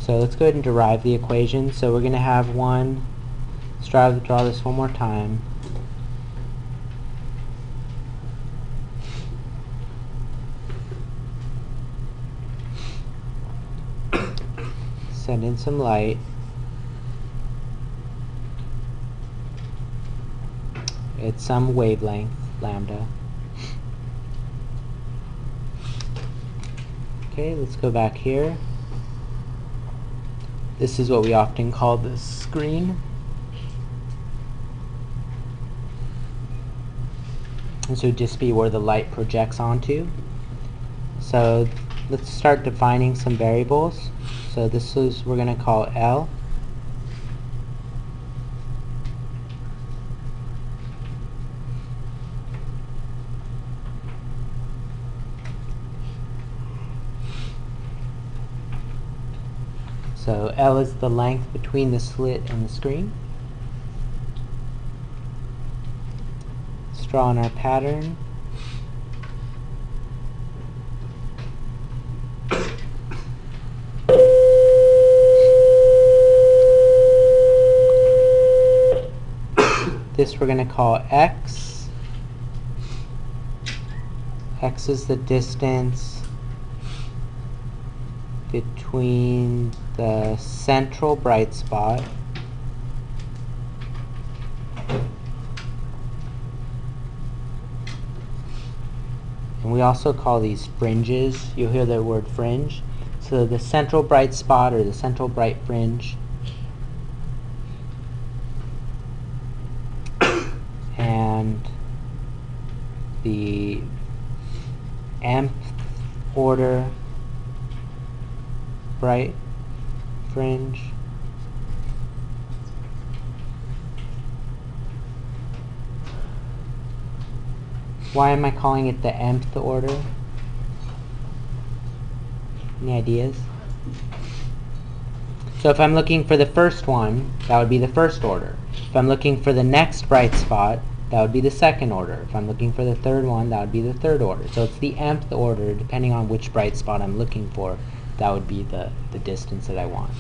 So let's go ahead and derive the equation. So we're going to have one, let's draw this one more time. Send in some light. It's some wavelength, lambda. Okay, let's go back here. This is what we often call the screen. This would just be where the light projects onto. So let's start defining some variables. So this is, we're going to call L. So L is the length between the slit and the screen. Let's draw on our pattern. This we're going to call X. X is the distance between the central bright spot and we also call these fringes. You'll hear the word fringe. So the central bright spot or the central bright fringe and the nth order bright fringe Why am I calling it the nth order? Any ideas? So if I'm looking for the first one, that would be the first order. If I'm looking for the next bright spot, that would be the second order. If I'm looking for the third one, that would be the third order. So it's the nth order, depending on which bright spot I'm looking for, that would be the distance that I want.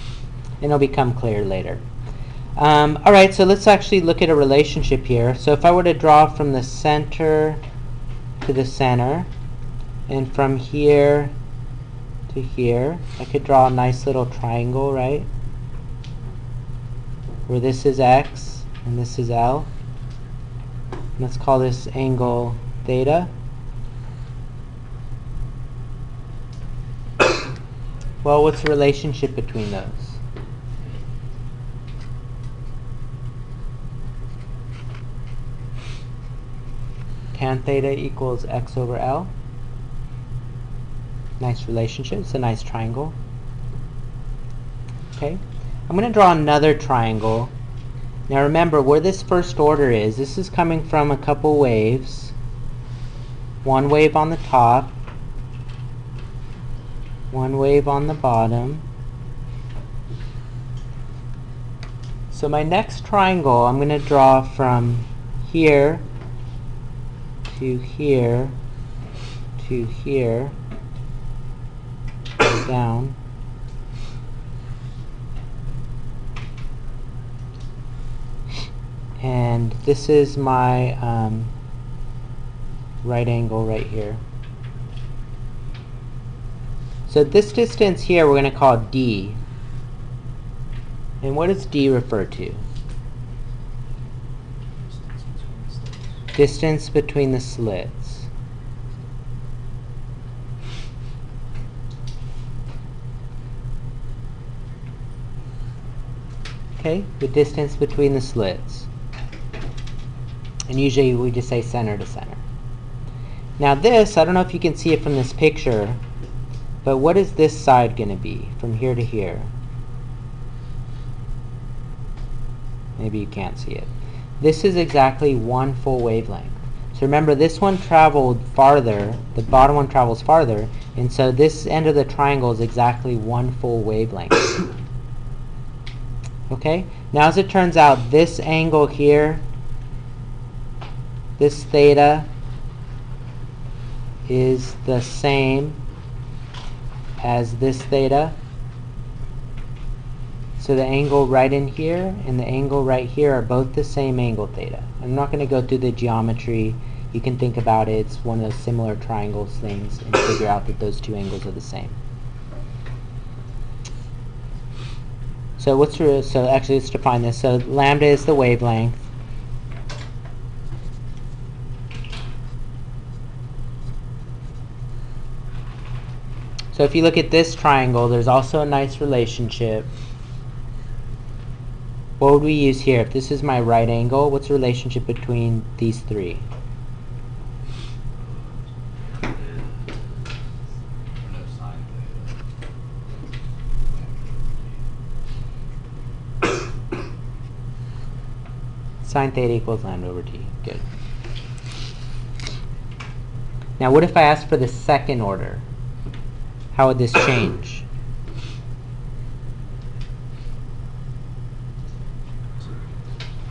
And it'll become clear later. Alright, so let's actually look at a relationship here. So if I were to draw from the center to the center, and from here to here, I could draw a nice little triangle, right? Where this is x and this is L. Let's call this angle theta. Well, what's the relationship between those? Tan theta equals x over L. Nice relationship. It's a nice triangle. Okay. I'm going to draw another triangle. Now remember, where this first order is, this is coming from a couple waves. One wave on the top, one wave on the bottom. So my next triangle, I'm going to draw from here to here to here, go down. And this is my right angle right here. So this distance here we're going to call D. And what does D refer to? Distance between the slits. Okay, the distance between the slits. And usually we just say center to center. Now this, I don't know if you can see it from this picture, but what is this side going to be from here to here? Maybe you can't see it. This is exactly one full wavelength. So remember, this one traveled farther, the bottom one travels farther, and so this end of the triangle is exactly one full wavelength. Okay? Now as it turns out, this angle here, this theta, is the same as this theta. So the angle right in here and the angle right here are both the same angle theta. I'm not going to go through the geometry. You can think about it. It's one of those similar triangles things and figure out that those two angles are the same. So so actually let's define this. So lambda is the wavelength. So if you look at this triangle, there's also a nice relationship. What would we use here? If this is my right angle, what's the relationship between these three? Sine theta equals lambda over t. Good. Now what if I ask for the second order? How would this change?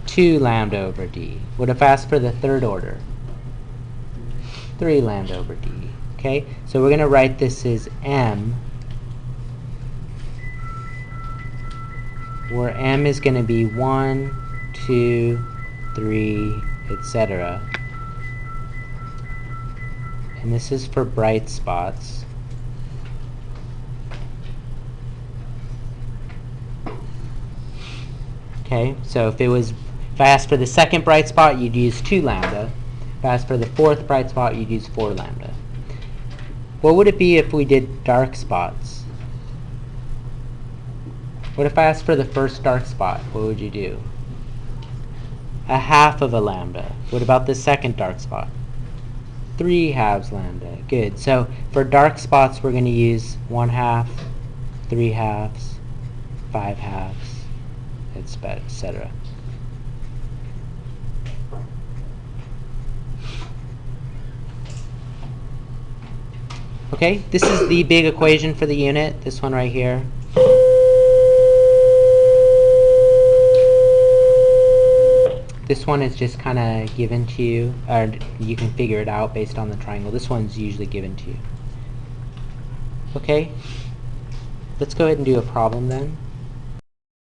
Two lambda over d. What if I ask for the third order? 3 lambda over d. Okay, so we're going to write this as m, where m is going to be 1, 2, 3, etc. And this is for bright spots. Okay, so if I asked for the second bright spot, you'd use 2 lambda. If I asked for the fourth bright spot, you'd use 4 lambda. What would it be if we did dark spots? What if I asked for the first dark spot? What would you do? A half of a lambda. What about the second dark spot? 3 halves lambda. Good. So for dark spots, we're going to use 1 half, 3 halves, 5 halves, etc. Okay, this is the big equation for the unit, this one right here. This one is just kind of given to you, or you can figure it out based on the triangle. This one's usually given to you. Okay, let's go ahead and do a problem then.